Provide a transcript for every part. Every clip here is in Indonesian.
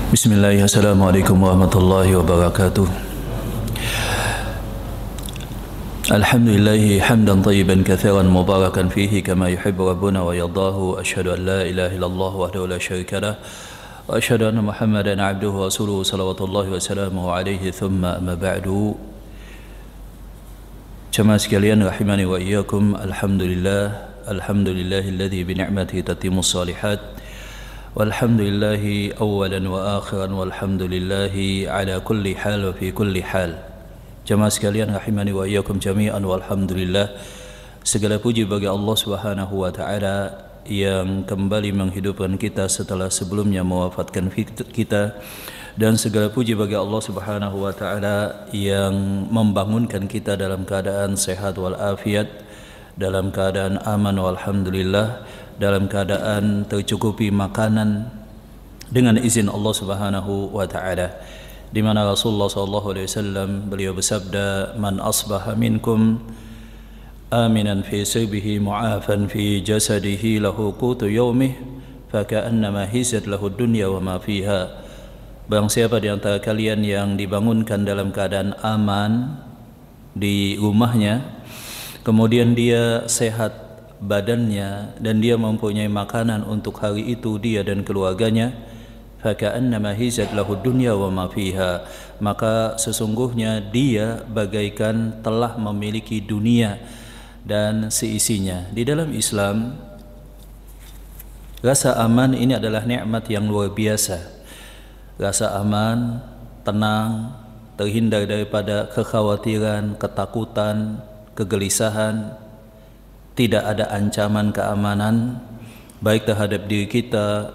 Bismillahirrahmanirrahim. Assalamualaikum warahmatullahi wabarakatuh. Alhamdulillahi hamdan tayyiban katsiran mubarakan fihi kama yuhibbu rabbuna wa yardahu. Asyhadu an la ilaha illallah wahdahu la syarika lah wa asyhadu anna Muhammadan abduhu wa rasuluhu salawatullahi wa salamuhu alaihi thumma amma ba'du. Jemaah sekalian rahimani wa iyyakum. Alhamdulillahilladzi bi ni'matihi tatimmus shalihat. Walhamdulillahi awalan wa akhiran walhamdulillahi ala kulli hal wa fi kulli hal. Jemaah sekalian rahimani wa iyyakum jami'an, walhamdulillah, segala puji bagi Allah Subhanahu wa taala yang kembali menghidupkan kita setelah sebelumnya mewafatkan kita, dan segala puji bagi Allah Subhanahu wa taala yang membangunkan kita dalam keadaan sehat wal afiat, dalam keadaan aman walhamdulillah, dalam keadaan tercukupi makanan dengan izin Allah Subhanahu wa taala, di mana Rasulullah sallallahu alaihi wasallam beliau bersabda, "Man asbaha minkum aminan fi sirbihi mu'afan fi jasadihi lahu qutu yaumih faka'annama hizat lahu dunya wa ma fiha." Barang siapa di antara kalian yang dibangunkan dalam keadaan aman di rumahnya, kemudian dia sehat badannya dan dia mempunyai makanan untuk hari itu, dia dan keluarganya, faka'annama hizat lahu dunya wa ma fiha, maka sesungguhnya dia bagaikan telah memiliki dunia dan seisinya. Di dalam Islam, rasa aman ini adalah nikmat yang luar biasa. Rasa aman, tenang, terhindar daripada kekhawatiran, ketakutan, kegelisahan, tidak ada ancaman keamanan baik terhadap diri kita,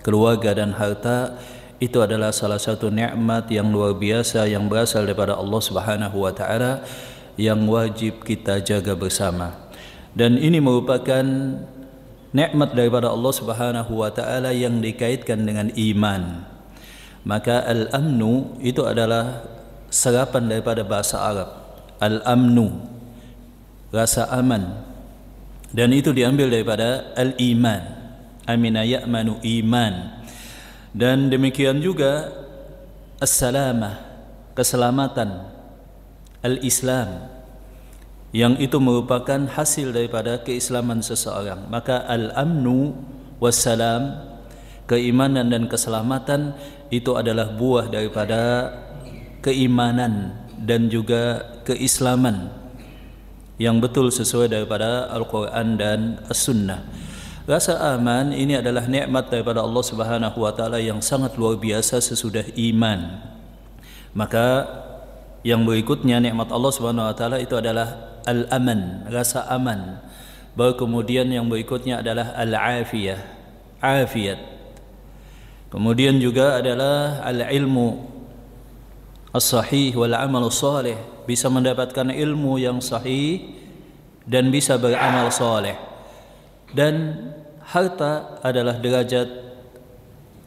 keluarga dan harta. Itu adalah salah satu nikmat yang luar biasa yang berasal daripada Allah Subhanahu wa taala yang wajib kita jaga bersama. Dan ini merupakan nikmat daripada Allah Subhanahu wa taala yang dikaitkan dengan iman. Maka al-amnu itu adalah serapan daripada bahasa Arab. Al-amnu, rasa aman. Dan itu diambil daripada al-iman. Amina ya'manu iman. Dan demikian juga as-salamah, keselamatan, al-islam, yang itu merupakan hasil daripada keislaman seseorang. Maka al-amnu wassalam, keimanan dan keselamatan, itu adalah buah daripada keimanan dan juga keislaman yang betul sesuai daripada Al-Quran dan As-Sunnah. Rasa aman ini adalah nikmat daripada Allah Subhanahu wa taala yang sangat luar biasa sesudah iman. Maka yang berikutnya nikmat Allah Subhanahu wa taala itu adalah al-aman, rasa aman. Baru kemudian yang berikutnya adalah al-afiyah, afiat. Kemudian juga adalah al-ilmu as-sahih wal amal salih, bisa mendapatkan ilmu yang sahih dan bisa beramal saleh. Dan harta adalah derajat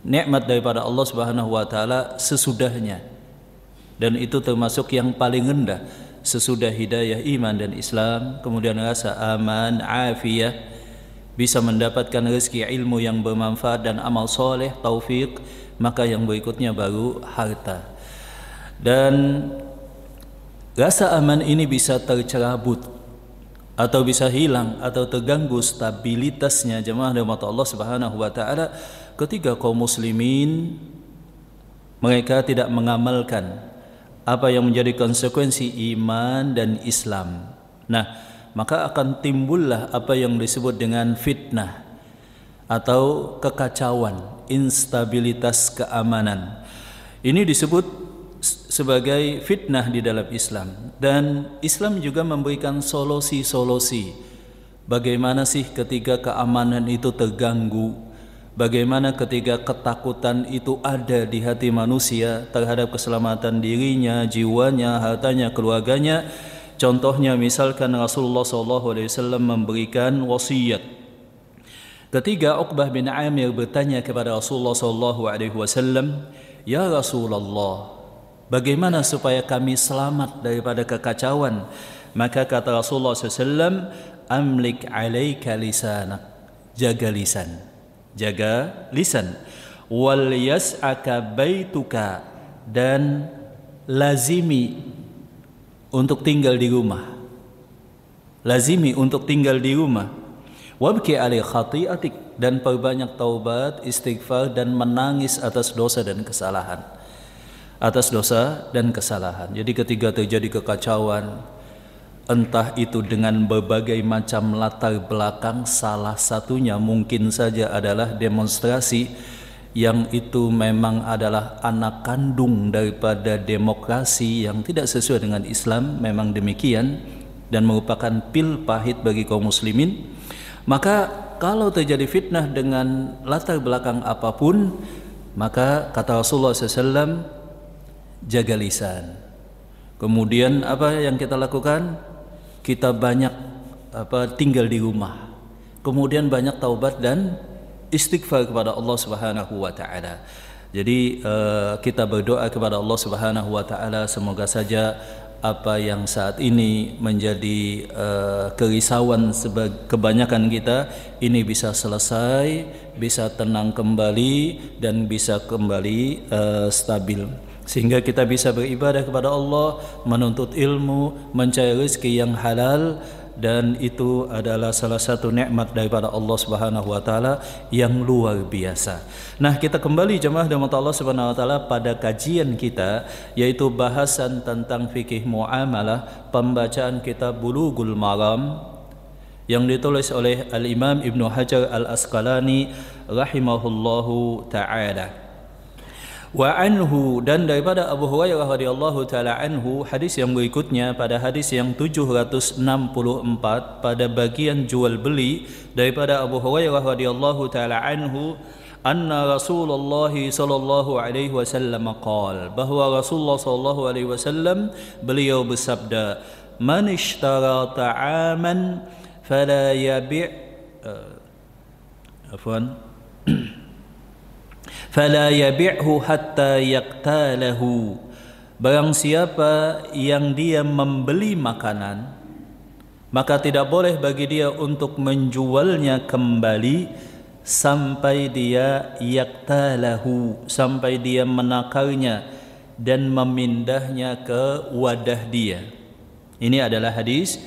nikmat daripada Allah Subhanahu wa taala sesudahnya, dan itu termasuk yang paling rendah sesudah hidayah iman dan Islam. Kemudian rasa aman, afiyah, bisa mendapatkan rezeki ilmu yang bermanfaat dan amal saleh, taufik. Maka yang berikutnya baru harta. Dan rasa aman ini bisa tercerabut atau bisa hilang atau terganggu stabilitasnya, jemaah rahmat Allah Subhanahu wa taala, ketika kaum muslimin mereka tidak mengamalkan apa yang menjadi konsekuensi iman dan Islam. Nah, maka akan timbullah apa yang disebut dengan fitnah atau kekacauan, instabilitas keamanan. Ini disebut sebagai fitnah di dalam Islam. Dan Islam juga memberikan solusi-solusi. Bagaimana sih ketika keamanan itu terganggu? Bagaimana ketika ketakutan itu ada di hati manusia terhadap keselamatan dirinya, jiwanya, hartanya, keluarganya? Contohnya misalkan Rasulullah SAW memberikan wasiat. Ketika Uqbah bin Amir bertanya kepada Rasulullah SAW, "Ya Rasulullah, bagaimana supaya kami selamat daripada kekacauan?" Maka kata Rasulullah SAW, "Amlik alaika lisanak." Jaga lisan. Jaga lisan. wal yas'aka baituka, dan lazimi untuk tinggal di rumah. Lazimi untuk tinggal di rumah. Wabki ali khati'atik, dan perbanyak taubat, istighfar, dan menangis atas dosa dan kesalahan. Atas dosa dan kesalahan. Jadi ketika terjadi kekacauan, entah itu dengan berbagai macam latar belakang, salah satunya mungkin saja adalah demonstrasi yang itu memang adalah anak kandung daripada demokrasi yang tidak sesuai dengan Islam, memang demikian, dan merupakan pil pahit bagi kaum muslimin. Maka kalau terjadi fitnah dengan latar belakang apapun, maka kata Rasulullah SAW, jaga lisan. Kemudian apa yang kita lakukan? Kita banyak tinggal di rumah. Kemudian banyak taubat dan istighfar kepada Allah Subhanahu wa taala. Jadi kita berdoa kepada Allah Subhanahu wa taala, semoga saja apa yang saat ini menjadi kerisauan kebanyakan kita ini bisa selesai, bisa tenang kembali, dan bisa kembali stabil, sehingga kita bisa beribadah kepada Allah, menuntut ilmu, mencari rezeki yang halal, dan itu adalah salah satu nikmat daripada Allah Subhanahu wa taala yang luar biasa. Nah, kita kembali jemaah rahmat Allah Subhanahu wa taala pada kajian kita, yaitu bahasan tentang fikih muamalah, pembacaan kitab Bulughul Maram yang ditulis oleh Al-Imam Ibnu Hajar Al-Asqalani rahimahullahu taala. Wa anhu, dan daripada Abu Hurairah radhiyallahu taala anhu, hadis yang berikutnya pada hadis yang 764 pada bagian jual beli, daripada Abu Hurairah radhiyallahu taala anhu, anna Rasulullah sallallahu alaihi wasallam qala, bahwa Rasulullah sallallahu alaihi wasallam beliau bersabda, man ishtara ta'aman fala yabi' fala yabi'hu hatta yaqtalahu, barang siapa yang dia membeli makanan, maka tidak boleh bagi dia untuk menjualnya kembali sampai dia yaqtalahu, sampai dia menakarnya dan memindahnya ke wadah dia. Ini adalah hadis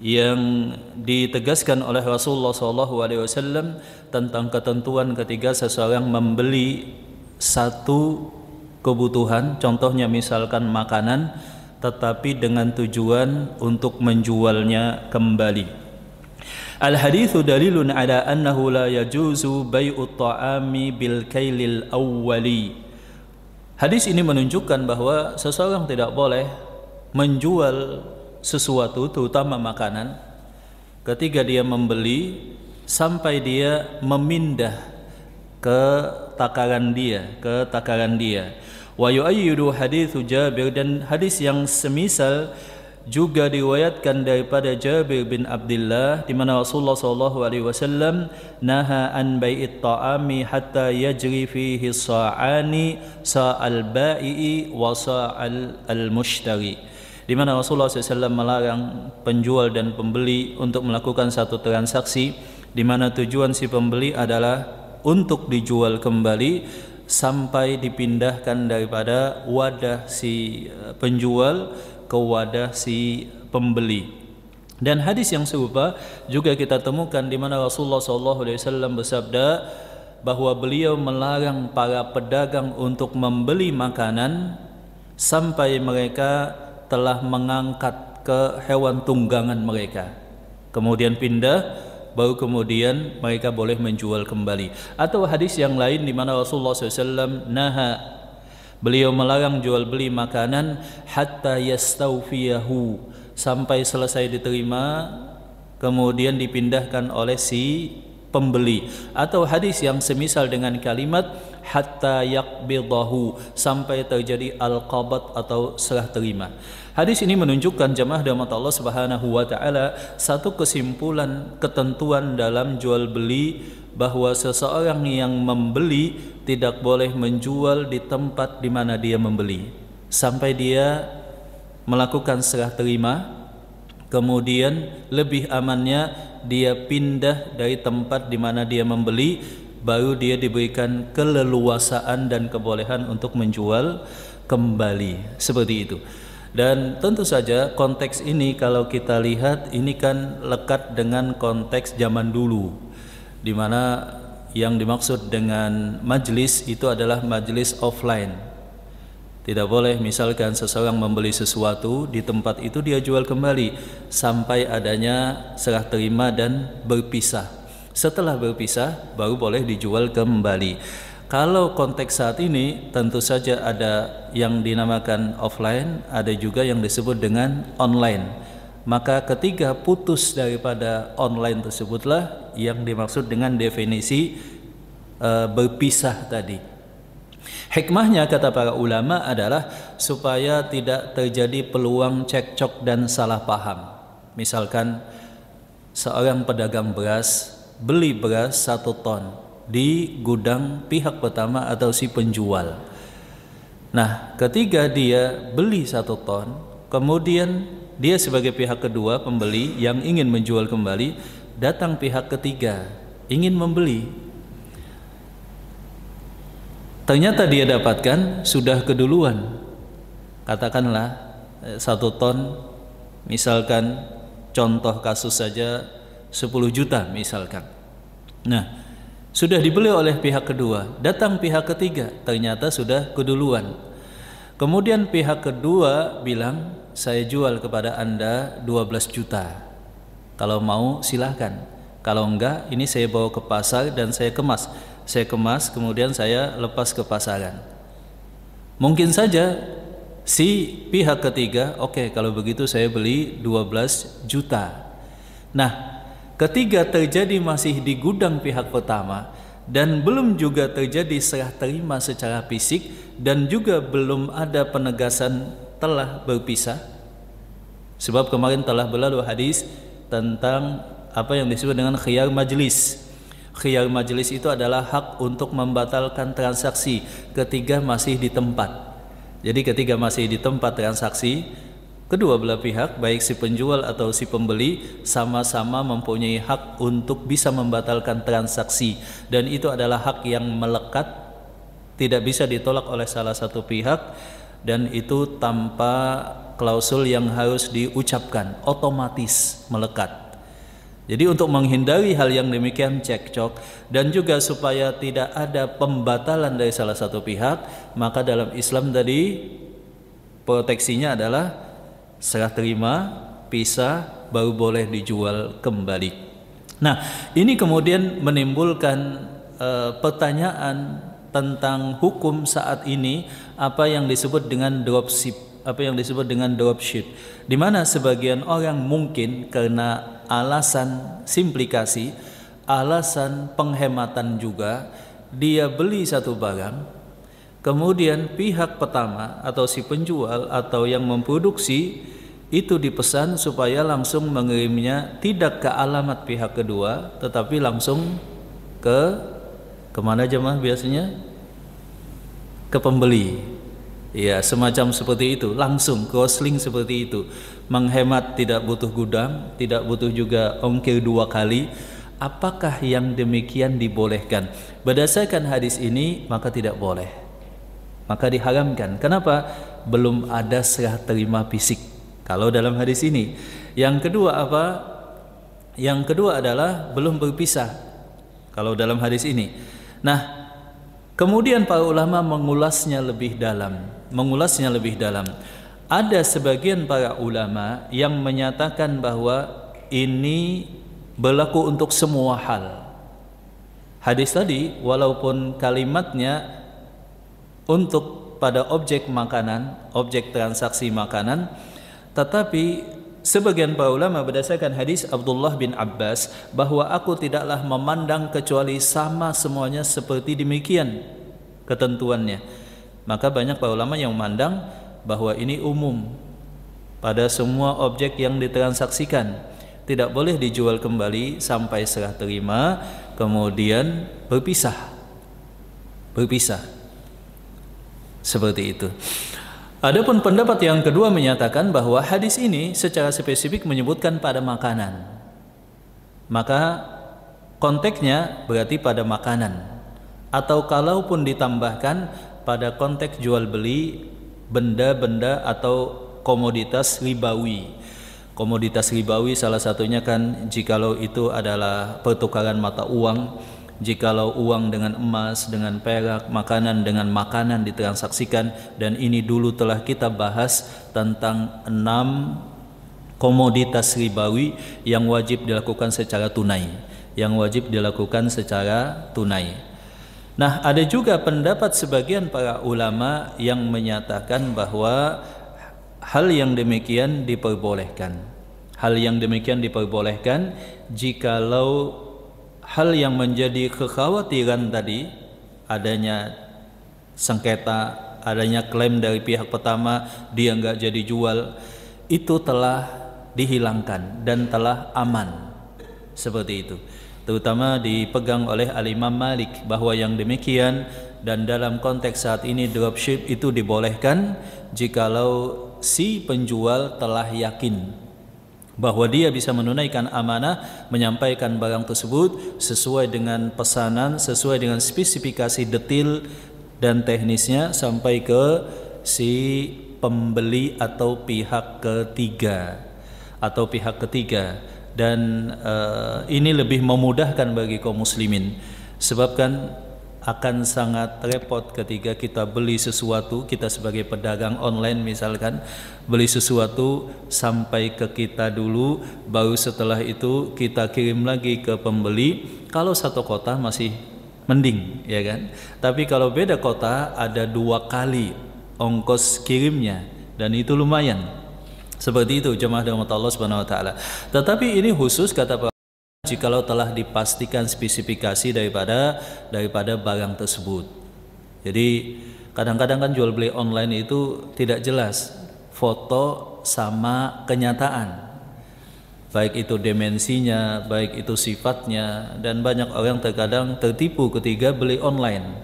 yang ditegaskan oleh Rasulullah SAW tentang ketentuan ketika seseorang membeli satu kebutuhan, contohnya misalkan makanan, tetapi dengan tujuan untuk menjualnya kembali. Al-hadithu dalilun ala annahu la yajuzu bai'ut ta'ami bil kailil awwali. Hadis ini menunjukkan bahwa seseorang tidak boleh menjual sesuatu, terutama makanan, ketika dia membeli sampai dia memindah ke takaran dia, Wa yu'ayyidu hadithu Jabir, dan hadis yang semisal juga diriwayatkan daripada Jabir bin Abdullah, di mana Rasulullah SAW naha an bai'it ta'ami hatta yajri fihi sa'ani sa'al ba'i'i wa sa'al mushtari, di mana Rasulullah SAW melarang penjual dan pembeli untuk melakukan satu transaksi di mana tujuan si pembeli adalah untuk dijual kembali sampai dipindahkan daripada wadah si penjual ke wadah si pembeli. Dan hadis yang serupa juga kita temukan di mana Rasulullah SAW bersabda bahwa beliau melarang para pedagang untuk membeli makanan sampai mereka telah mengangkat ke hewan tunggangan mereka, kemudian pindah, baru kemudian mereka boleh menjual kembali. Atau hadis yang lain di mana Rasulullah SAW naha, beliau melarang jual beli makanan hatta yastawfiyahu, sampai selesai diterima kemudian dipindahkan oleh si pembeli. Atau hadis yang semisal dengan kalimat hatta yaqbidahu, sampai terjadi al-qabad atau serah terima. Hadis ini menunjukkan jemaah rahmat Allah Subhanahu wa taala satu kesimpulan ketentuan dalam jual beli, bahwa seseorang yang membeli tidak boleh menjual di tempat di mana dia membeli sampai dia melakukan serah terima, kemudian lebih amannya dia pindah dari tempat di mana dia membeli baru dia diberikan keleluasaan dan kebolehan untuk menjual kembali, seperti itu. Dan tentu saja konteks ini kalau kita lihat ini kan lekat dengan konteks zaman dulu, di mana yang dimaksud dengan majlis itu adalah majlis offline. Tidak boleh misalkan seseorang membeli sesuatu di tempat itu dia jual kembali sampai adanya serah terima dan berpisah. Setelah berpisah baru boleh dijual kembali. Kalau konteks saat ini tentu saja ada yang dinamakan offline, ada juga yang disebut dengan online. Maka ketika putus daripada online tersebutlah yang dimaksud dengan definisi berpisah tadi. Hikmahnya kata para ulama adalah supaya tidak terjadi peluang cekcok dan salah paham. Misalkan seorang pedagang beras beli beras 1 ton di gudang pihak pertama atau si penjual. Nah, ketika dia beli 1 ton, kemudian dia sebagai pihak kedua pembeli yang ingin menjual kembali, datang pihak ketiga ingin membeli. Ternyata dia dapatkan sudah keduluan. Katakanlah 1 ton, misalkan contoh kasus saja 10 juta misalkan. Nah, sudah dibeli oleh pihak kedua, datang pihak ketiga, ternyata sudah keduluan. Kemudian pihak kedua bilang, saya jual kepada Anda 12 juta. Kalau mau silahkan. Kalau enggak, ini saya bawa ke pasar dan saya kemas. Saya kemas, kemudian saya lepas ke pasaran. Mungkin saja si pihak ketiga, oke, kalau begitu saya beli 12 juta. Nah, ketika terjadi masih di gudang pihak pertama dan belum juga terjadi serah terima secara fisik dan juga belum ada penegasan telah berpisah. Sebab kemarin telah berlalu hadis tentang apa yang disebut dengan khiyar majlis. Khiyar majlis itu adalah hak untuk membatalkan transaksi ketika masih di tempat. Jadi ketika masih di tempat transaksi, kedua belah pihak, baik si penjual atau si pembeli, sama-sama mempunyai hak untuk bisa membatalkan transaksi. Dan itu adalah hak yang melekat, tidak bisa ditolak oleh salah satu pihak, dan itu tanpa klausul yang harus diucapkan, otomatis melekat. Jadi untuk menghindari hal yang demikian cekcok dan juga supaya tidak ada pembatalan dari salah satu pihak, maka dalam Islam tadi proteksinya adalah serah terima, pisah, baru boleh dijual kembali. Nah, ini kemudian menimbulkan pertanyaan tentang hukum saat ini, apa yang disebut dengan dropship, di mana sebagian orang mungkin karena alasan simplikasi, alasan penghematan juga, dia beli satu barang, kemudian pihak pertama atau si penjual atau yang memproduksi itu dipesan supaya langsung mengirimnya tidak ke alamat pihak kedua, tetapi langsung kemana jemaah biasanya? Ke pembeli. Ya, semacam seperti itu, langsung cross-link seperti itu. Menghemat, tidak butuh gudang, tidak butuh juga ongkir 2 kali. Apakah yang demikian dibolehkan? Berdasarkan hadis ini, maka tidak boleh. Maka diharamkan. Kenapa? Belum ada serah terima fisik. Kalau dalam hadis ini. Yang kedua apa? Yang kedua adalah belum berpisah. Kalau dalam hadis ini. Nah, kemudian para ulama mengulasnya lebih dalam. Ada sebagian para ulama yang menyatakan bahwa ini berlaku untuk semua hal. Hadis tadi walaupun kalimatnya untuk pada objek makanan, objek transaksi makanan, tetapi sebagian para ulama berdasarkan hadis Abdullah bin Abbas bahwa aku tidaklah memandang kecuali sama semuanya seperti demikian ketentuannya. Maka banyak para ulama yang memandang bahwa ini umum pada semua objek yang ditransaksikan, tidak boleh dijual kembali sampai serah terima kemudian berpisah seperti itu. Adapun pendapat yang kedua menyatakan bahwa hadis ini secara spesifik menyebutkan pada makanan, maka konteksnya berarti pada makanan. atau kalaupun ditambahkan pada konteks jual beli benda-benda atau komoditas ribawi. Komoditas ribawi salah satunya kan jikalau itu adalah pertukaran mata uang, jikalau uang dengan emas, dengan perak, makanan dengan makanan ditransaksikan. Dan ini dulu telah kita bahas tentang 6 komoditas ribawi yang wajib dilakukan secara tunai, Nah, ada juga pendapat sebagian para ulama yang menyatakan bahwa hal yang demikian diperbolehkan. Jikalau hal yang menjadi kekhawatiran tadi, adanya sengketa, adanya klaim dari pihak pertama dia nggak jadi jual, itu telah dihilangkan dan telah aman. Seperti itu. Terutama dipegang oleh Al-Imam Malik bahwa yang demikian, dan dalam konteks saat ini dropship itu dibolehkan jikalau si penjual telah yakin bahwa dia bisa menunaikan amanah, menyampaikan barang tersebut sesuai dengan pesanan, sesuai dengan spesifikasi detail dan teknisnya sampai ke si pembeli atau pihak ketiga. Dan ini lebih memudahkan bagi kaum muslimin, sebab kan akan sangat repot ketika kita beli sesuatu, kita sebagai pedagang online misalkan beli sesuatu sampai ke kita dulu, baru setelah itu kita kirim lagi ke pembeli. Kalau satu kota masih mending, ya kan, tapi kalau beda kota ada 2 kali ongkos kirimnya, dan itu lumayan. Seperti itu jemaah dirahmati Allah Subhanahu wa taala. Tetapi ini khusus kata para ulama jikalau telah dipastikan spesifikasi daripada barang tersebut. Jadi kadang-kadang kan jual beli online itu tidak jelas foto sama kenyataan. Baik itu dimensinya, baik itu sifatnya, dan banyak orang terkadang tertipu ketika beli online.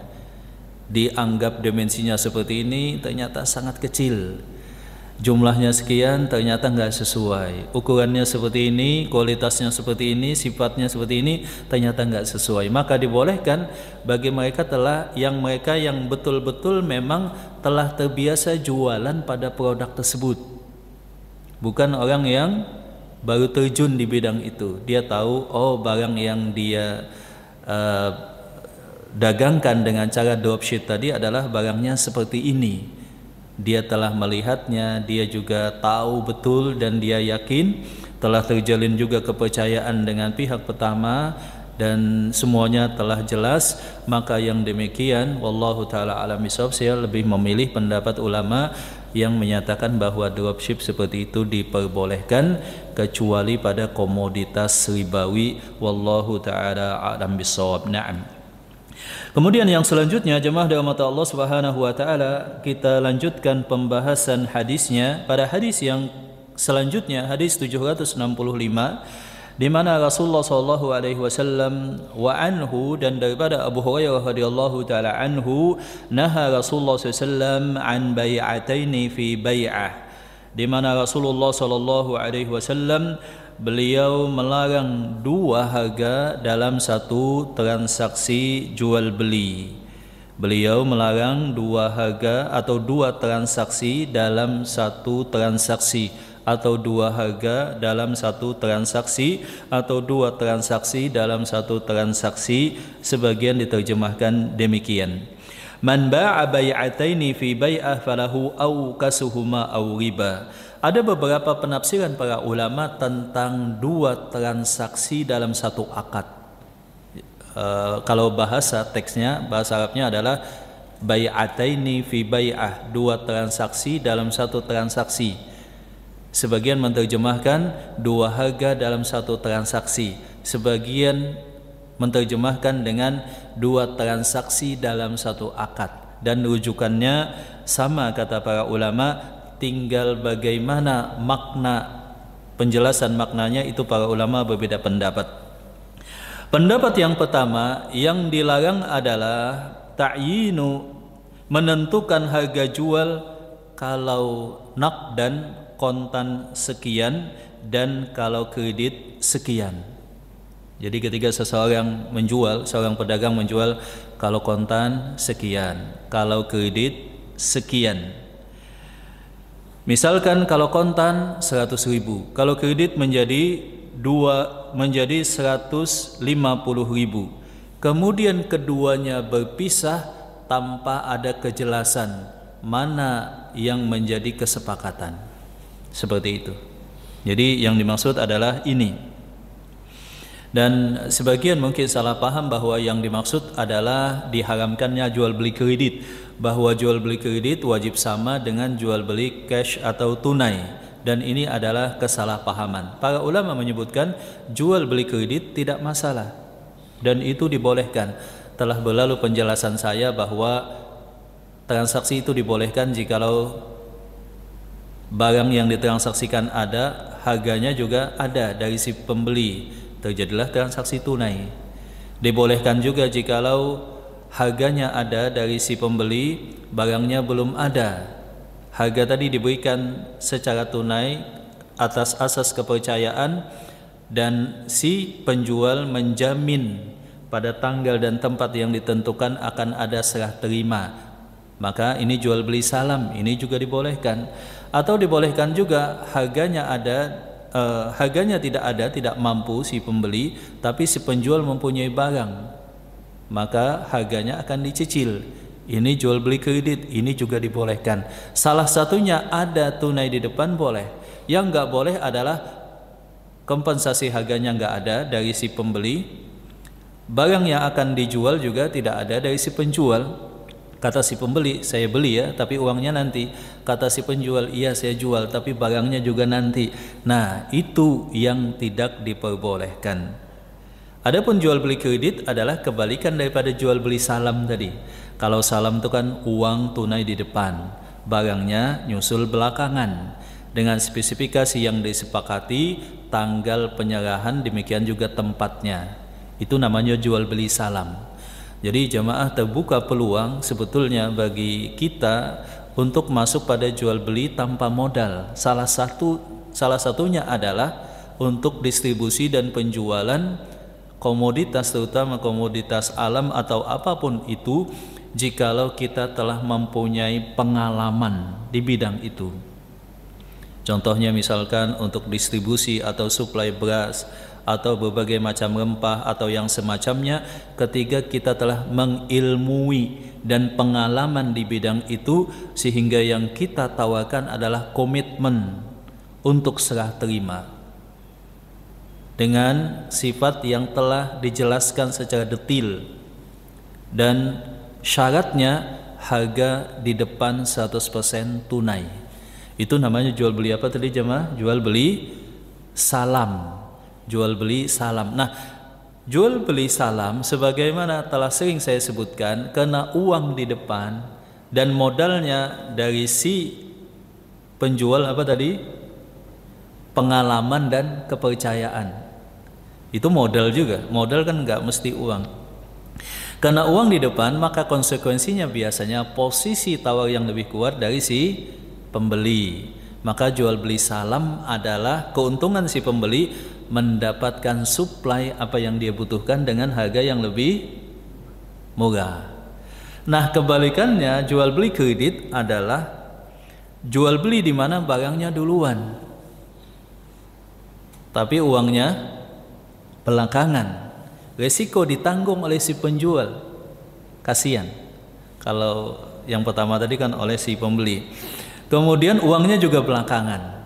Dianggap dimensinya seperti ini, ternyata sangat kecil. Jumlahnya sekian, ternyata nggak sesuai. Ukurannya seperti ini, kualitasnya seperti ini, sifatnya seperti ini, ternyata nggak sesuai. Maka dibolehkan bagi mereka yang betul-betul memang telah terbiasa jualan pada produk tersebut. Bukan orang yang baru terjun di bidang itu. Dia tahu, oh barang yang dia dagangkan dengan cara dropship tadi adalah barangnya seperti ini. Dia telah melihatnya, dia juga tahu betul dan dia yakin telah terjalin juga kepercayaan dengan pihak pertama dan semuanya telah jelas. Maka yang demikian wallahu taala alam bisawab, saya lebih memilih pendapat ulama yang menyatakan bahwa dropship seperti itu diperbolehkan kecuali pada komoditas ribawi. Wallahu taala alam bisawab. Na'am. Kemudian yang selanjutnya jemaah dirahmati Allah Subhanahu wa taala, kita lanjutkan pembahasan hadisnya pada hadis yang selanjutnya, hadis 765, di mana Rasulullah sallallahu alaihi wasallam wa anhu, dan daripada Abu Hurairah radhiyallahu taala anhu, naha Rasulullah sallallahu alaihi wasallam an bai'ataini fi bai'ah, di mana Rasulullah sallallahu alaihi wasallam beliau melarang 2 harga dalam satu transaksi jual beli. Beliau melarang 2 harga atau 2 transaksi dalam satu transaksi, atau 2 harga dalam satu transaksi, atau 2 transaksi dalam satu transaksi. Sebagian diterjemahkan demikian: Man ba'a bai'ataini fi bai'ah falahu awkasuhuma aw riba. Ada beberapa penafsiran para ulama tentang 2 transaksi dalam satu akad. Kalau bahasa teksnya, bahasa Arabnya adalah bai'ataini fi bai'ah, 2 transaksi dalam satu transaksi. Sebagian menerjemahkan 2 harga dalam satu transaksi. Sebagian menerjemahkan dengan 2 transaksi dalam satu akad. Dan rujukannya sama kata para ulama, tinggal bagaimana makna, penjelasan maknanya itu para ulama berbeda pendapat. Pendapat yang pertama, yang dilarang adalah ta'yinu, menentukan harga jual kalau kontan sekian, dan kalau kredit sekian. Jadi ketika seseorang menjual, seorang pedagang menjual, kalau kontan sekian, kalau kredit sekian. Misalkan kalau kontan 100.000, kalau kredit menjadi 150.000. Kemudian keduanya berpisah tanpa ada kejelasan mana yang menjadi kesepakatan. Seperti itu. Jadi yang dimaksud adalah ini. Dan sebagian mungkin salah paham bahwa yang dimaksud adalah diharamkannya jual beli kredit, bahwa jual beli kredit wajib sama dengan jual beli cash atau tunai, dan ini adalah kesalahpahaman. Para ulama menyebutkan jual beli kredit tidak masalah dan itu dibolehkan. Telah berlalu penjelasan saya bahwa transaksi itu dibolehkan jikalau barang yang ditransaksikan ada, harganya juga ada dari si pembeli, terjadilah transaksi tunai. Dibolehkan juga jikalau harganya ada dari si pembeli, barangnya belum ada, harga tadi diberikan secara tunai atas asas kepercayaan, dan si penjual menjamin pada tanggal dan tempat yang ditentukan akan ada serah terima, maka ini jual beli salam, ini juga dibolehkan. Atau dibolehkan juga harganya ada, harganya tidak ada, tidak mampu si pembeli, tapi si penjual mempunyai barang, maka harganya akan dicicil. Ini jual beli kredit, ini juga dibolehkan. Salah satunya ada tunai di depan boleh. Yang nggak boleh adalah kompensasi harganya nggak ada dari si pembeli, barang yang akan dijual juga tidak ada dari si penjual. Kata si pembeli, saya beli ya, tapi uangnya nanti. Kata si penjual, iya saya jual, tapi barangnya juga nanti. Nah, itu yang tidak diperbolehkan. Adapun jual beli kredit adalah kebalikan daripada jual beli salam tadi. Kalau salam itu kan uang tunai di depan, barangnya nyusul belakangan, dengan spesifikasi yang disepakati, tanggal penyerahan, demikian juga tempatnya. Itu namanya jual beli salam. Jadi jamaah, terbuka peluang sebetulnya bagi kita untuk masuk pada jual beli tanpa modal. Salah satunya adalah untuk distribusi dan penjualan komoditas, terutama komoditas alam atau apapun itu, jikalau kita telah mempunyai pengalaman di bidang itu. Contohnya misalkan untuk distribusi atau suplai beras atau berbagai macam rempah atau yang semacamnya, ketika kita telah mengilmui dan pengalaman di bidang itu, sehingga yang kita tawarkan adalah komitmen untuk serah terima dengan sifat yang telah dijelaskan secara detail, dan syaratnya harga di depan 100% tunai. Itu namanya jual beli apa tadi jemaah? Jual beli salam. Jual beli salam. Nah, jual beli salam sebagaimana telah sering saya sebutkan, kena uang di depan dan modalnya dari si penjual apa tadi? Pengalaman dan kepercayaan. Itu modal juga. Modal kan nggak mesti uang. Kena uang di depan, maka konsekuensinya biasanya posisi tawar yang lebih kuat dari si pembeli. Maka jual beli salam adalah keuntungan si pembeli mendapatkan suplai apa yang dia butuhkan dengan harga yang lebih murah. Nah, kebalikannya jual beli kredit adalah jual beli di mana barangnya duluan, tapi uangnya belakangan. Resiko ditanggung oleh si penjual. Kasihan kalau yang pertama tadi kan oleh si pembeli. Kemudian uangnya juga belakangan.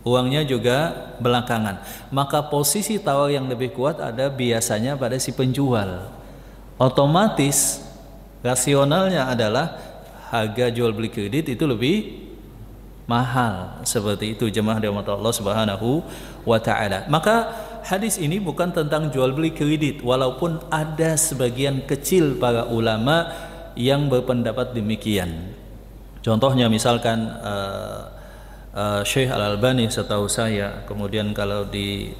Uangnya juga belakangan. Maka posisi tawar yang lebih kuat ada biasanya pada si penjual. Otomatis rasionalnya adalah harga jual beli kredit itu lebih mahal. Seperti itu jemaah dirahmati Allah Subhanahu wa taala. Maka hadis ini bukan tentang jual beli kredit, walaupun ada sebagian kecil para ulama yang berpendapat demikian. Contohnya misalkan Syekh Al-Albani setahu saya, kemudian kalau di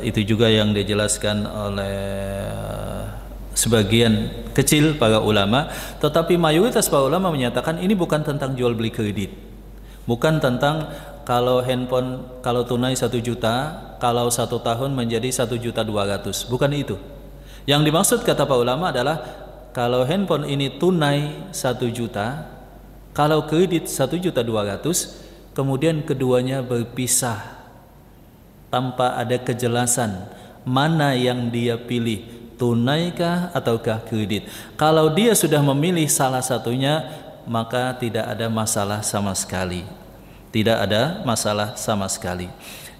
itu juga yang dijelaskan oleh sebagian kecil para ulama, tetapi mayoritas para ulama menyatakan ini bukan tentang jual beli kredit, bukan tentang kalau handphone kalau tunai 1 juta, kalau 1 tahun menjadi 1.200.000, bukan itu. Yang dimaksud kata para ulama adalah kalau handphone ini tunai 1 juta, kalau kredit 1.200.000, kemudian keduanya berpisah tanpa ada kejelasan mana yang dia pilih, tunaikah ataukah kredit. Kalau dia sudah memilih salah satunya, maka tidak ada masalah sama sekali. Tidak ada masalah sama sekali.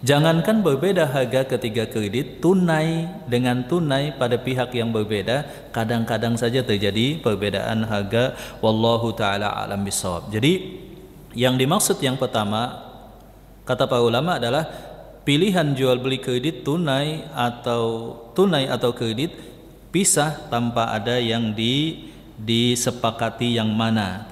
Jangankan berbeda harga ketiga kredit, tunai dengan tunai pada pihak yang berbeda, kadang-kadang saja terjadi perbedaan harga. Wallahu ta'ala alam bisawab. Jadi yang dimaksud yang pertama, kata para ulama, adalah pilihan jual beli kredit tunai atau kredit pisah tanpa ada yang disepakati yang mana,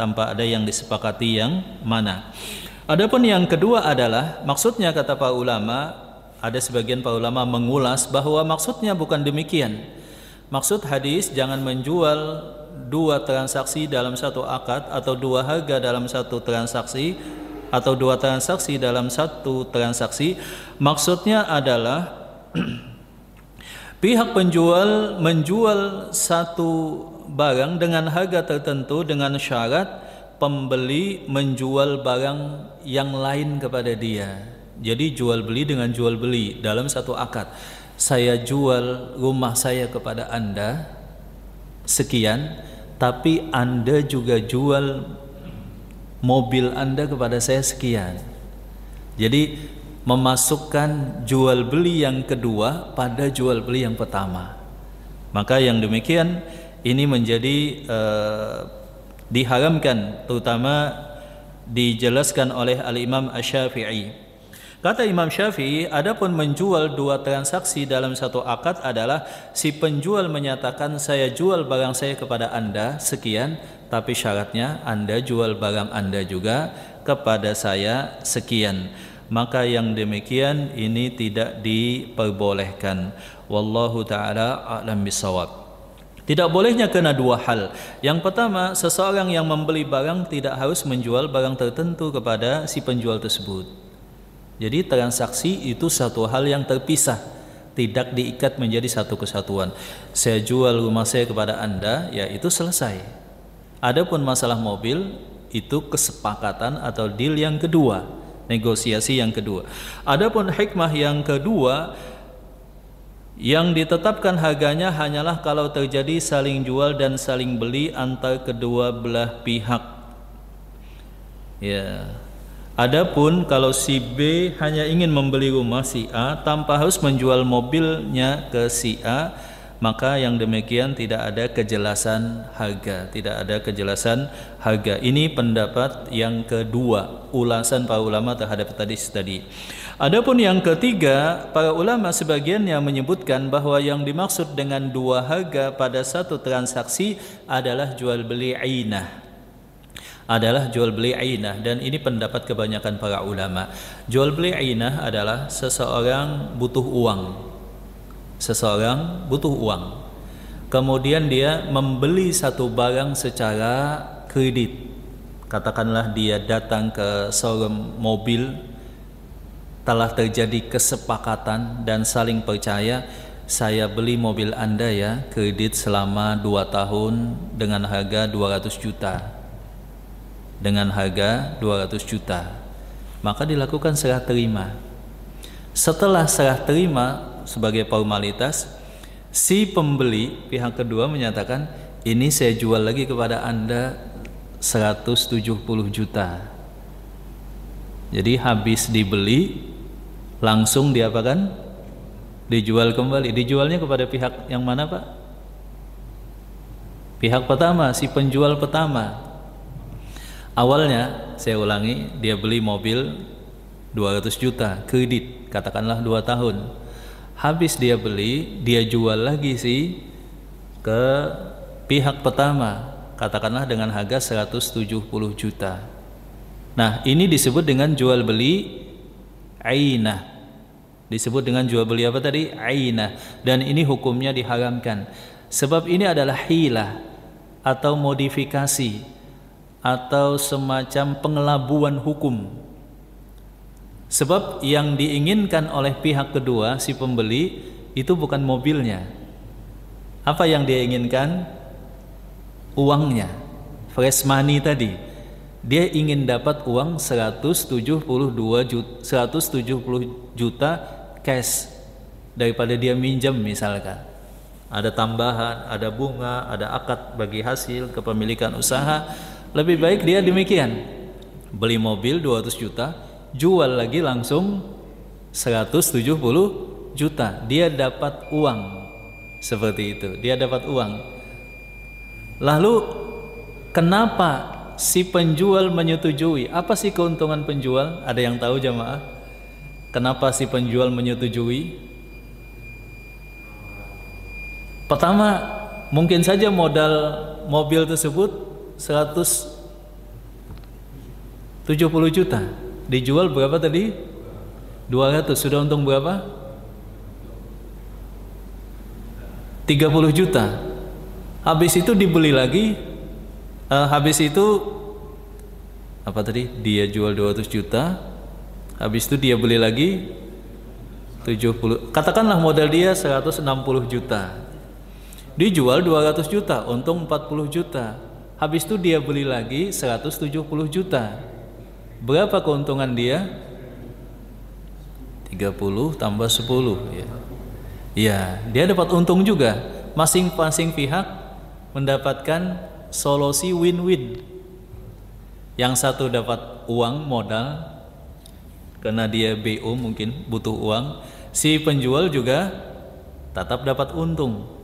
Adapun yang kedua adalah, maksudnya kata para ulama, ada sebagian para ulama mengulas bahwa maksudnya bukan demikian. Maksud hadis jangan menjual 2 transaksi dalam satu akad, atau 2 harga dalam satu transaksi, atau 2 transaksi dalam satu transaksi. Maksudnya adalah pihak penjual menjual satu barang dengan harga tertentu dengan syarat pembeli menjual barang yang lain kepada dia. Jadi jual beli dengan jual beli dalam satu akad. Saya jual rumah saya kepada Anda sekian, tapi Anda juga jual mobil Anda kepada saya sekian. Jadi memasukkan jual beli yang kedua pada jual beli yang pertama. Maka yang demikian ini menjadi diharamkan, terutama dijelaskan oleh Al-Imam Asy-Syafi'i. Kata Imam Syafi'i, adapun menjual 2 transaksi dalam satu akad adalah si penjual menyatakan saya jual barang saya kepada Anda sekian, tapi syaratnya Anda jual barang Anda juga kepada saya sekian. Maka yang demikian ini tidak diperbolehkan. Wallahu ta'ala a'lam bisawab. Tidak bolehnya kena 2 hal. Yang pertama, seseorang yang membeli barang tidak harus menjual barang tertentu kepada si penjual tersebut. Jadi transaksi itu satu hal yang terpisah, tidak diikat menjadi satu kesatuan. Saya jual rumah saya kepada Anda, ya itu selesai. Adapun masalah mobil, itu kesepakatan atau deal yang kedua, negosiasi yang kedua. Adapun hikmah yang kedua, yang ditetapkan harganya hanyalah kalau terjadi saling jual dan saling beli antar kedua belah pihak. Ya. Adapun kalau si B hanya ingin membeli rumah si A tanpa harus menjual mobilnya ke si A, maka yang demikian tidak ada kejelasan harga, Ini pendapat yang kedua, ulasan para ulama terhadap tadi. Adapun yang ketiga, para ulama sebagiannya menyebutkan bahwa yang dimaksud dengan 2 harga pada satu transaksi adalah jual beli ainah. Dan ini pendapat kebanyakan para ulama. Jual beli ainah adalah seseorang butuh uang. Kemudian dia membeli satu barang secara kredit. Katakanlah dia datang ke showroom mobil, telah terjadi kesepakatan dan saling percaya, saya beli mobil Anda ya, kredit selama 2 tahun dengan harga 200 juta. Maka dilakukan serah terima. Setelah serah terima sebagai formalitas, si pembeli pihak kedua menyatakan, ini saya jual lagi kepada Anda 170 juta. Jadi habis dibeli langsung diapakan? Dijual kembali. Dijualnya kepada pihak yang mana, Pak? Pihak pertama, si penjual pertama. Awalnya, saya ulangi, dia beli mobil 200 juta kredit, katakanlah 2 tahun. Habis dia beli, dia jual lagi sih ke pihak pertama, katakanlah dengan harga 170 juta. Nah, ini disebut dengan jual beli ainah. Disebut dengan jual beli apa tadi? Ainah. Dan ini hukumnya diharamkan. Sebab ini adalah hilah atau modifikasi atau semacam pengelabuan hukum. Sebab yang diinginkan oleh pihak kedua, si pembeli, itu bukan mobilnya. Apa yang dia inginkan? Uangnya, fresh money tadi. Dia ingin dapat uang 170 juta cash daripada dia minjam misalkan. Ada tambahan, ada bunga, ada akad bagi hasil kepemilikan usaha. Lebih baik dia demikian. Beli mobil 200 juta, jual lagi langsung 170 juta. Dia dapat uang. Seperti itu, dia dapat uang. Lalu kenapa si penjual menyetujui? Apa sih keuntungan penjual? Ada yang tahu jamaah? Kenapa si penjual menyetujui? Pertama, mungkin saja modal mobil tersebut 170 juta. Dijual berapa tadi? 200. Sudah untung berapa? 30 juta. Habis itu dibeli lagi. Habis itu apa tadi? Dia jual 200 juta. Habis itu dia beli lagi 70. Katakanlah modal dia 160 juta. Dijual 200 juta, untung 40 juta. Habis itu dia beli lagi 170 juta. Berapa keuntungan dia? 30 tambah 10 ya. Ya, dia dapat untung juga. Masing-masing pihak mendapatkan solusi win-win. Yang satu dapat uang modal karena dia BO mungkin butuh uang. Si penjual juga tetap dapat untung.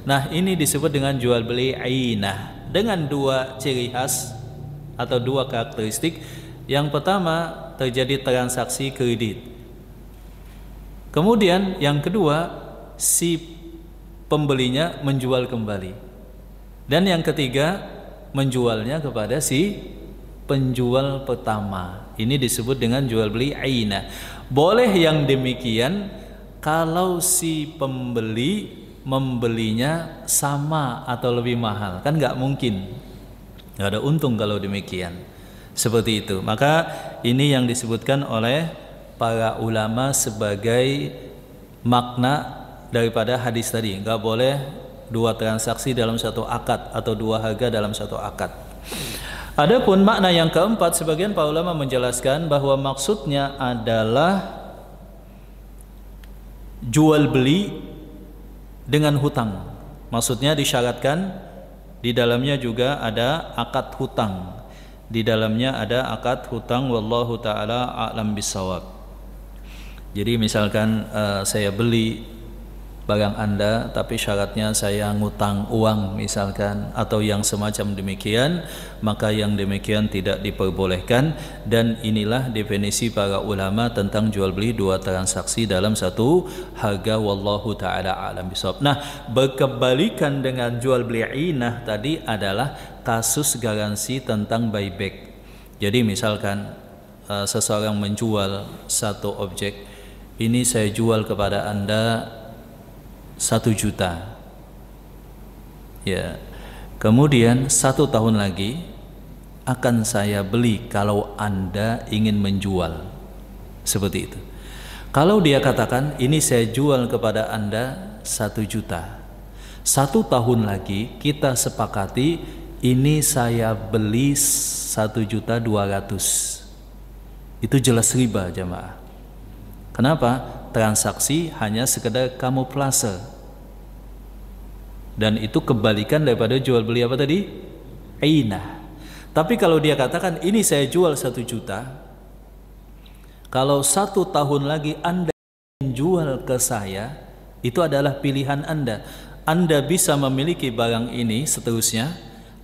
Nah, ini disebut dengan jual beli ainah dengan dua ciri khas atau dua karakteristik. Yang pertama, terjadi transaksi kredit. Kemudian yang kedua, si pembelinya menjual kembali. Dan yang ketiga, menjualnya kepada si penjual pertama. Ini disebut dengan jual beli ainah. Boleh yang demikian kalau si pembeli membelinya sama atau lebih mahal. Kan nggak mungkin, nggak ada untung kalau demikian. Seperti itu. Maka ini yang disebutkan oleh para ulama sebagai makna daripada hadis tadi. Nggak boleh dua transaksi dalam satu akad atau dua harga dalam satu akad. Adapun makna yang keempat, sebagian para ulama menjelaskan bahwa maksudnya adalah jual beli dengan hutang. Maksudnya disyaratkan di dalamnya juga ada akad hutang. Di dalamnya ada akad hutang, wallahu taala a'lam bissawab. Jadi misalkan saya beli barang Anda tapi syaratnya saya ngutang uang misalkan atau yang semacam demikian, maka yang demikian tidak diperbolehkan. Dan inilah definisi para ulama tentang jual beli dua transaksi dalam satu harga, wallahu taala a'lam bishawab. Nah, berkebalikan dengan jual beli ainah tadi adalah kasus garansi tentang buyback. Jadi misalkan seseorang menjual satu objek, ini saya jual kepada Anda 1 juta ya, kemudian 1 tahun lagi akan saya beli kalau Anda ingin menjual. Seperti itu. Kalau dia katakan ini saya jual kepada Anda 1 juta, 1 tahun lagi kita sepakati ini saya beli 1.200.000, itu jelas riba jamaah. Kenapa? Transaksi hanya sekedar kamuflase. Dan itu kebalikan daripada jual beli apa tadi? Ainah. Tapi kalau dia katakan ini saya jual 1 juta, kalau 1 tahun lagi Anda jual ke saya, itu adalah pilihan Anda. Anda bisa memiliki barang ini seterusnya,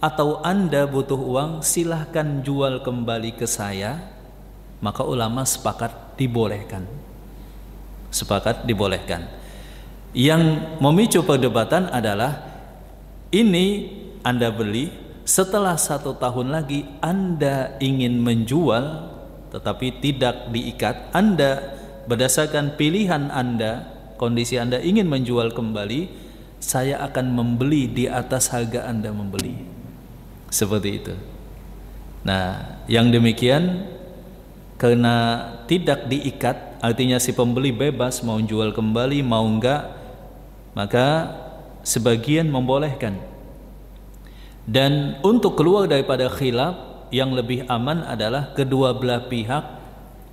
atau Anda butuh uang, silahkan jual kembali ke saya. Maka ulama sepakat dibolehkan. Yang memicu perdebatan adalah ini Anda beli, setelah 1 tahun lagi Anda ingin menjual tetapi tidak diikat, Anda berdasarkan pilihan Anda, kondisi Anda ingin menjual kembali, saya akan membeli di atas harga Anda membeli. Seperti itu. Nah, yang demikian karena tidak diikat, artinya si pembeli bebas mau jual kembali mau enggak, maka sebagian membolehkan. Dan untuk keluar daripada khilaf, yang lebih aman adalah kedua belah pihak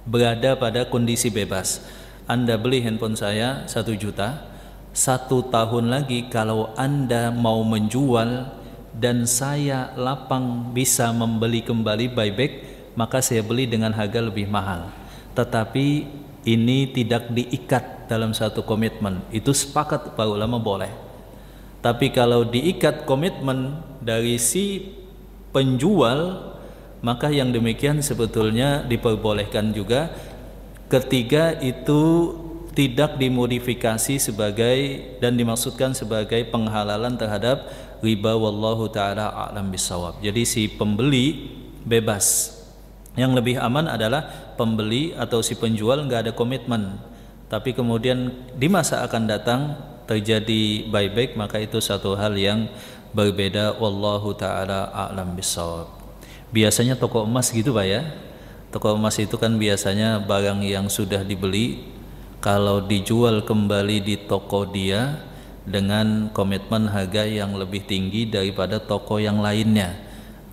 berada pada kondisi bebas. Anda beli handphone saya 1 juta, 1 tahun lagi kalau Anda mau menjual dan saya lapang bisa membeli kembali buyback, maka saya beli dengan harga lebih mahal. Tetapi ini tidak diikat dalam satu komitmen. Itu sepakat para ulama boleh. Tapi kalau diikat komitmen dari si penjual, maka yang demikian sebetulnya diperbolehkan juga. Ketiga, itu tidak dimodifikasi sebagai dan dimaksudkan sebagai penghalalan terhadap riba, wallahu taala a'lam bissawab. Jadi si pembeli bebas. Yang lebih aman adalah pembeli atau si penjual nggak ada komitmen, tapi kemudian di masa akan datang terjadi buyback, maka itu satu hal yang berbeda, wallahu taala a'lam bissawab. Biasanya toko emas gitu Pak ya. Toko emas itu kan biasanya barang yang sudah dibeli kalau dijual kembali di toko dia dengan komitmen harga yang lebih tinggi daripada toko yang lainnya,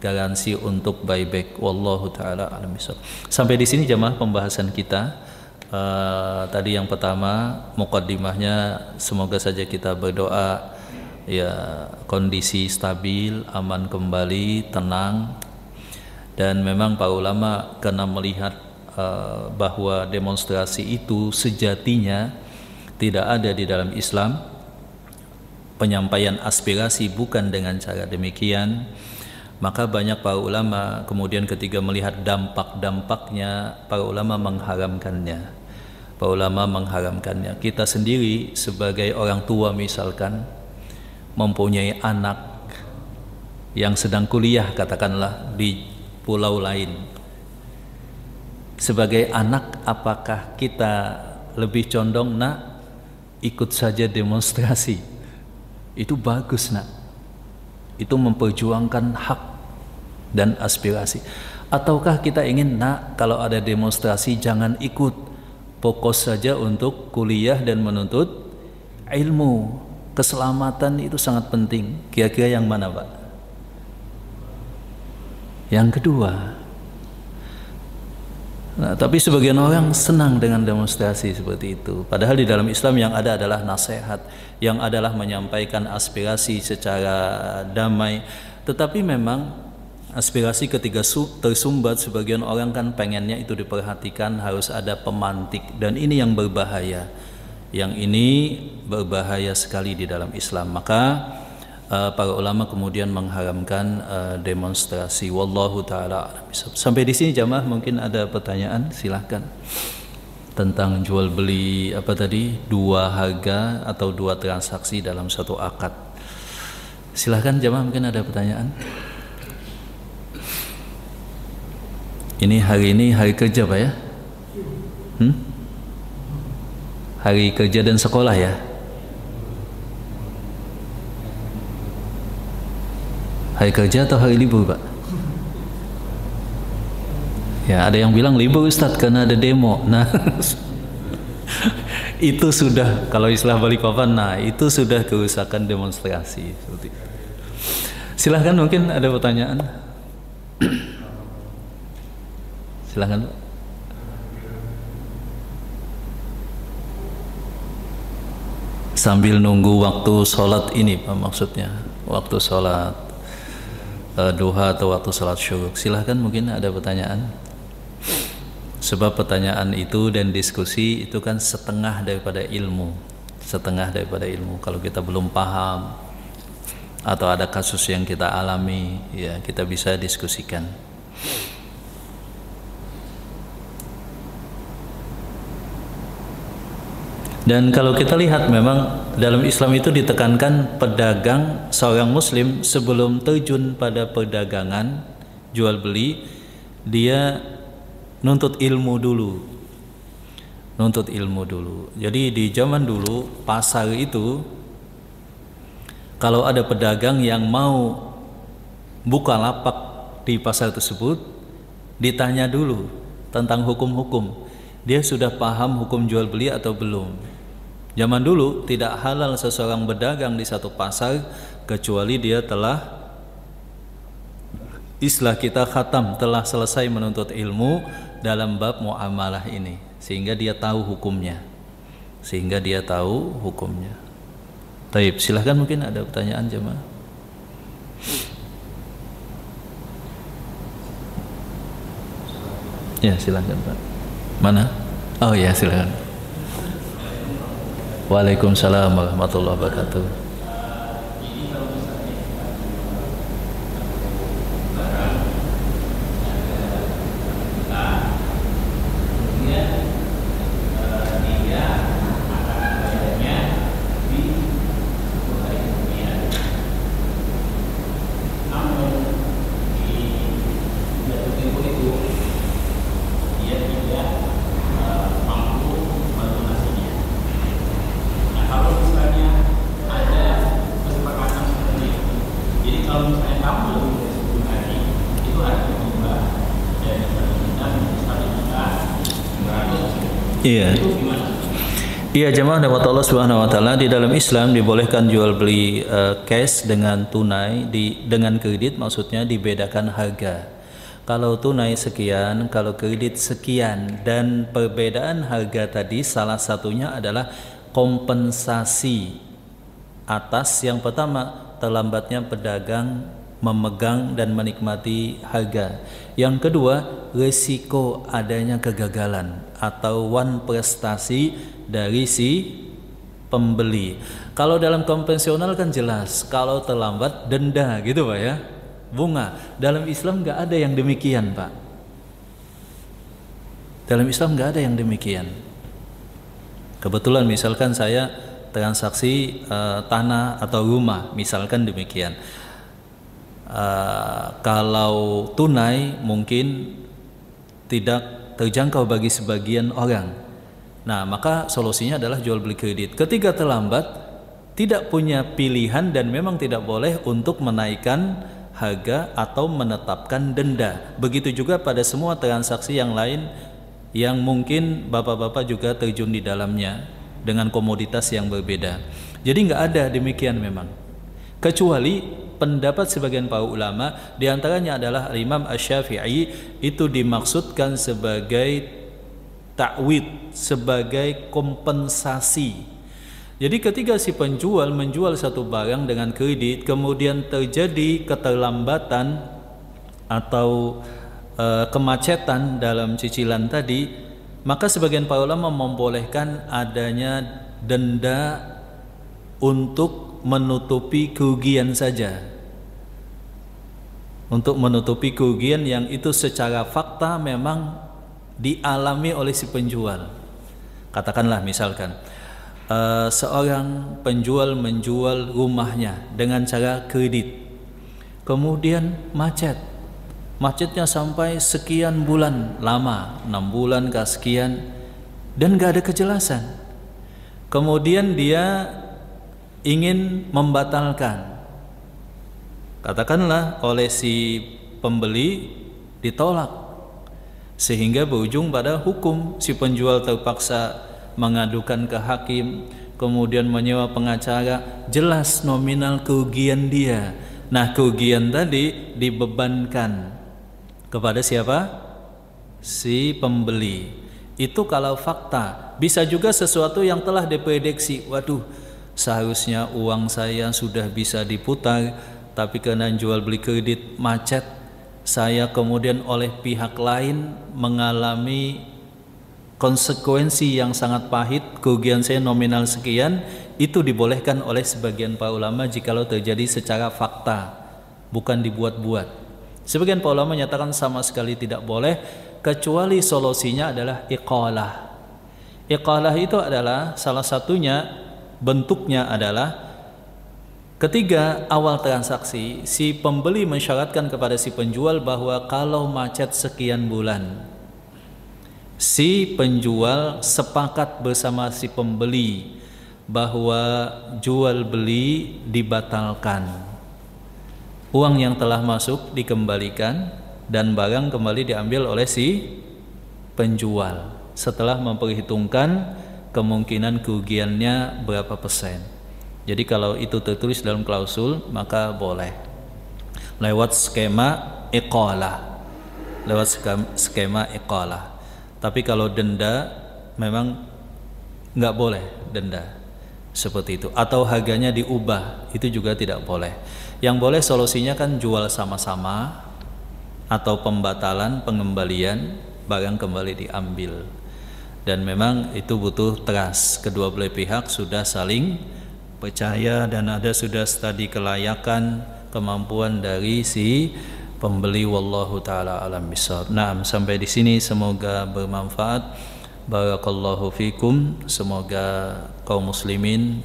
garansi untuk buyback, wallahu taala a'lam bissawab. Sampai di sini jemaah pembahasan kita. Tadi yang pertama muqaddimahnya, semoga saja kita berdoa ya kondisi stabil, aman kembali, tenang. Dan memang para ulama karena melihat bahwa demonstrasi itu sejatinya tidak ada di dalam Islam, penyampaian aspirasi bukan dengan cara demikian, maka banyak para ulama kemudian ketika melihat dampak-dampaknya, para ulama mengharamkannya. Para ulama mengharamkannya. Kita sendiri sebagai orang tua misalkan mempunyai anak yang sedang kuliah katakanlah di pulau lain, sebagai anak apakah kita lebih condong nak ikut saja demonstrasi? Itu bagus nak, itu memperjuangkan hak dan aspirasi. Ataukah kita ingin nak kalau ada demonstrasi jangan ikut, fokus saja untuk kuliah dan menuntut ilmu, keselamatan itu sangat penting. Kira-kira yang mana Pak? Yang kedua. Nah, tapi sebagian orang senang dengan demonstrasi seperti itu. Padahal di dalam Islam yang ada adalah nasihat, yang adalah menyampaikan aspirasi secara damai. Tetapi memang aspirasi ketika tersumbat, sebagian orang kan pengennya itu diperhatikan, harus ada pemantik, dan ini yang berbahaya. Yang ini berbahaya sekali di dalam Islam. Maka para ulama kemudian mengharamkan demonstrasi, wallahu taala a'lam bissawab. Sampai di sini jamaah mungkin ada pertanyaan, silahkan. Tentang jual beli apa tadi, dua harga atau dua transaksi dalam satu akad. Silahkan jamaah, mungkin ada pertanyaan. Ini hari kerja Pak ya? Hari kerja dan sekolah ya? Hari kerja atau hari libur Pak? Ya ada yang bilang libur Ustadz karena ada demo. Nah itu sudah, kalau istilah Balikpapan, nah itu sudah kerusakan demonstrasi. Silahkan, mungkin ada pertanyaan. Silahkan Pak. Sambil nunggu waktu sholat ini Pak, maksudnya waktu sholat duha atau waktu salat syuruk. Silahkan, mungkin ada pertanyaan. Sebab pertanyaan itu dan diskusi itu kan setengah daripada ilmu. Setengah daripada ilmu. Kalau kita belum paham atau ada kasus yang kita alami, ya kita bisa diskusikan. Dan kalau kita lihat memang dalam Islam itu ditekankan pedagang, seorang muslim sebelum terjun pada perdagangan jual beli, dia nuntut ilmu dulu. Nuntut ilmu dulu. Jadi di zaman dulu pasar itu kalau ada pedagang yang mau buka lapak di pasar tersebut, ditanya dulu, tentang hukum-hukum. Dia sudah paham hukum jual beli atau belum. Zaman dulu tidak halal seseorang berdagang di satu pasar kecuali dia telah, istilah kita, khatam, telah selesai menuntut ilmu dalam bab muamalah ini, sehingga dia tahu hukumnya. Taib, silahkan, mungkin ada pertanyaan jemaah. Ya, silahkan Pak. Mana? Oh ya, silahkan. Waalaikumsalam warahmatullahi wabarakatuh. Iya. Iya, jemaah rahmat Allah Subhanahu wa taala, di dalam Islam dibolehkan jual beli cash dengan tunai, dengan kredit, maksudnya dibedakan harga. Kalau tunai sekian, kalau kredit sekian, dan perbedaan harga tadi salah satunya adalah kompensasi atas yang pertama, terlambatnya pedagang memegang dan menikmati harga. Yang kedua, risiko adanya kegagalan atau wan prestasi dari si pembeli. Kalau dalam konvensional kan jelas, kalau terlambat denda gitu Pak ya, bunga. Dalam Islam nggak ada yang demikian Pak. Dalam Islam nggak ada yang demikian. Kebetulan misalkan saya transaksi tanah atau rumah, misalkan demikian. Kalau tunai mungkin tidak terjangkau bagi sebagian orang. Nah, maka solusinya adalah jual beli kredit. Ketika terlambat, tidak punya pilihan dan memang tidak boleh untuk menaikkan harga atau menetapkan denda. Begitu juga pada semua transaksi yang lain yang mungkin bapak-bapak juga terjun di dalamnya dengan komoditas yang berbeda. Jadi nggak ada demikian memang. Kecuali pendapat sebagian para ulama, diantaranya adalah Imam Asy-Syafi'i, itu dimaksudkan sebagai ta'wid, sebagai kompensasi. Jadi ketika si penjual menjual satu barang dengan kredit, kemudian terjadi keterlambatan atau kemacetan dalam cicilan tadi, maka sebagian para ulama membolehkan adanya denda untuk menutupi kerugian saja, untuk menutupi kerugian yang itu secara fakta memang dialami oleh si penjual. Katakanlah misalkan seorang penjual menjual rumahnya dengan cara kredit, kemudian macetnya sampai sekian bulan lama, 6 bulan ke sekian, dan gak ada kejelasan. Kemudian dia ingin membatalkan, katakanlah oleh si pembeli ditolak, sehingga berujung pada hukum. Si penjual terpaksa mengadukan ke hakim, kemudian menyewa pengacara, jelas nominal kerugian dia. Nah, kerugian tadi dibebankan kepada siapa? Si pembeli. Itu kalau fakta. Bisa juga sesuatu yang telah diprediksi, waduh, seharusnya uang saya sudah bisa diputar, tapi karena jual beli kredit macet, saya kemudian oleh pihak lain mengalami konsekuensi yang sangat pahit, kerugian saya nominal sekian. Itu dibolehkan oleh sebagian para ulama jikalau terjadi secara fakta, bukan dibuat-buat. Sebagian para ulama menyatakan sama sekali tidak boleh, kecuali solusinya adalah iqalah. Iqalah itu adalah salah satunya, bentuknya adalah ketika awal transaksi si pembeli mensyaratkan kepada si penjual bahwa kalau macet sekian bulan, si penjual sepakat bersama si pembeli bahwa jual beli dibatalkan, uang yang telah masuk dikembalikan dan barang kembali diambil oleh si penjual setelah memperhitungkan kemungkinan kerugiannya berapa persen. Jadi kalau itu tertulis dalam klausul maka boleh lewat skema iqalah, Tapi kalau denda memang nggak boleh denda seperti itu, atau harganya diubah itu juga tidak boleh. Yang boleh solusinya kan jual sama-sama atau pembatalan pengembalian, barang kembali diambil. Dan memang itu butuh trust, kedua belah pihak sudah saling percaya dan ada sudah studi kelayakan, kemampuan dari si pembeli. Wallahu taala alam bisawab. Nah, sampai di sini semoga bermanfaat. Barakallahu fikum. Semoga kaum muslimin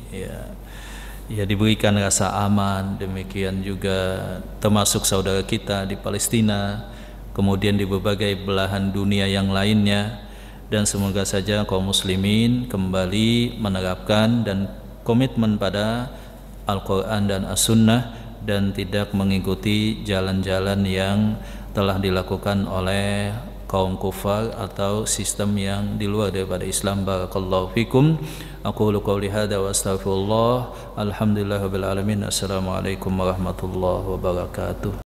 ya diberikan rasa aman, demikian juga termasuk saudara kita di Palestina, kemudian di berbagai belahan dunia yang lainnya. Dan semoga saja kaum muslimin kembali menerapkan dan komitmen pada Al-Quran dan As-Sunnah dan tidak mengikuti jalan-jalan yang telah dilakukan oleh kaum kufar atau sistem yang di luar daripada Islam. Barakallahu fikum. Aqulu qawli hadza wa astaghfirullah. Alhamdulillahirabbil alamin. Assalamualaikum warahmatullahi wabarakatuh.